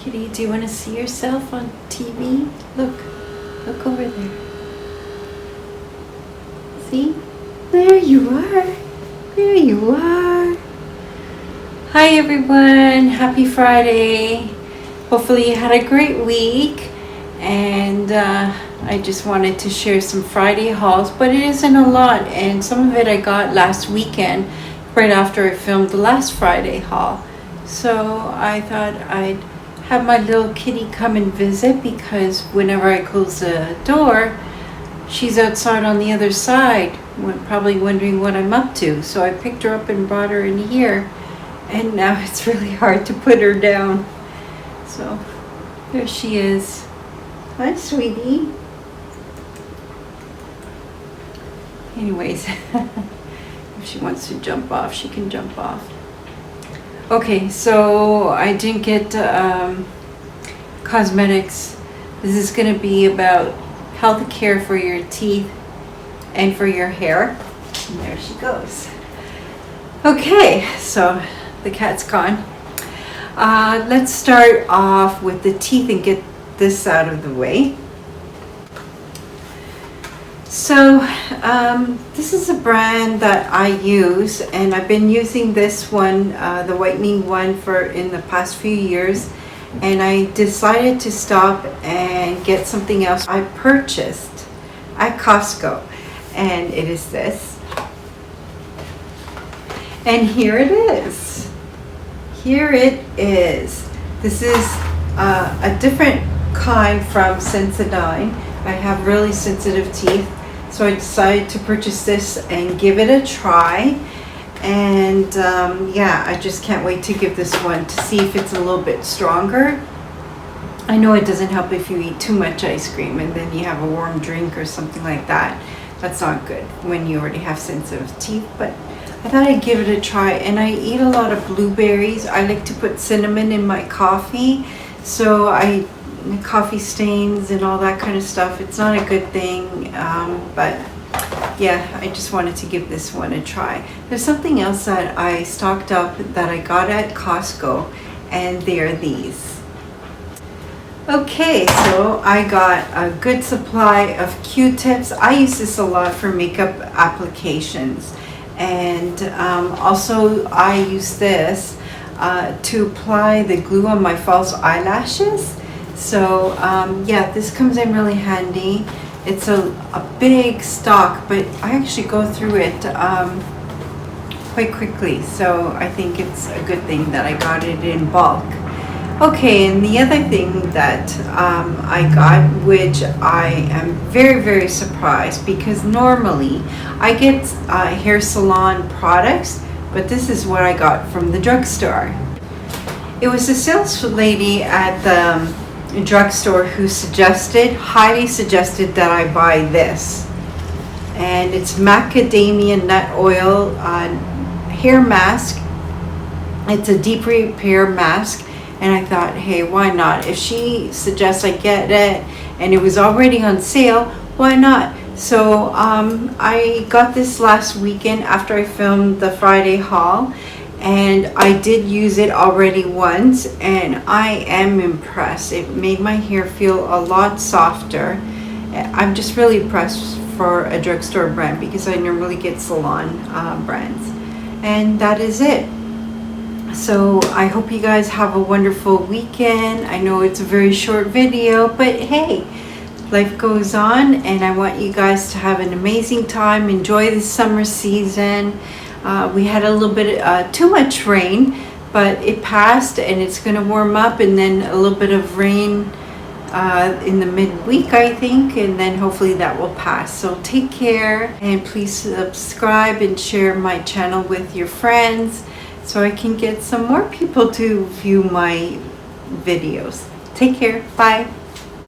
Kitty, do you want to see yourself on TV? Look over there. See? There you are. There you are. Hi everyone, happy Friday. Hopefully you had a great week, and I just wanted to share some Friday hauls, but it isn't a lot, and some of it I got last weekend right after I filmed the last Friday haul. So I thought I'd have my little kitty come and visit, because whenever I close the door, she's outside on the other side, probably wondering what I'm up to. So I picked her up and brought her in here, and now it's really hard to put her down. So there she is. Hi, sweetie. Anyways, if she wants to jump off, she can jump off. Okay, so I didn't get cosmetics. This is going to be about health care for your teeth and for your hair. And there she goes. Okay, so the cat's gone. Let's start off with the teeth and get this out of the way. So this is a brand that I use, and I've been using this one, the whitening one, in the past few years, and I decided to stop and get something else I purchased at Costco, and it is this. And here it is. Here it is. This is a different kind from Sensodyne. I have really sensitive teeth, so I decided to purchase this and give it a try. And yeah, I just can't wait to give this one to see if it's a little bit stronger. I know it doesn't help if you eat too much ice cream and then you have a warm drink or something like that. That's not good when you already have sensitive teeth, but I thought I'd give it a try. And I eat a lot of blueberries. I like to put cinnamon in my coffee, so coffee stains and all that kind of stuff. It's not a good thing, but yeah, I just wanted to give this one a try. There's something else that I stocked up that I got at Costco, and they're these. Okay, so I got a good supply of Q-tips. I use this a lot for makeup applications, and also I use this to apply the glue on my false eyelashes. So yeah, this comes in really handy. It's a big stock, but I actually go through it quite quickly, so I think it's a good thing that I got it in bulk. Okay, and the other thing that I got, which I am very, very surprised, because normally I get hair salon products, but this is what I got from the drugstore. It was the sales lady at the drugstore who highly suggested that I buy this, and it's macadamia nut oil hair mask. It's a deep repair mask, and I thought, hey, why not? If she suggests I get it and it was already on sale, why not? So I got this last weekend after I filmed the Friday haul, and I did use it already once, and I am impressed. It made my hair feel a lot softer. I'm just really impressed for a drugstore brand, because I normally get salon brands. And that is it. So I hope you guys have a wonderful weekend. I know it's a very short video, but hey, life goes on, and I want you guys to have an amazing time. Enjoy the summer season. We had a little bit too much rain, but it passed, and it's going to warm up, and then a little bit of rain in the midweek, I think, and then hopefully that will pass. So take care, and please subscribe and share my channel with your friends, so I can get some more people to view my videos. Take care. Bye.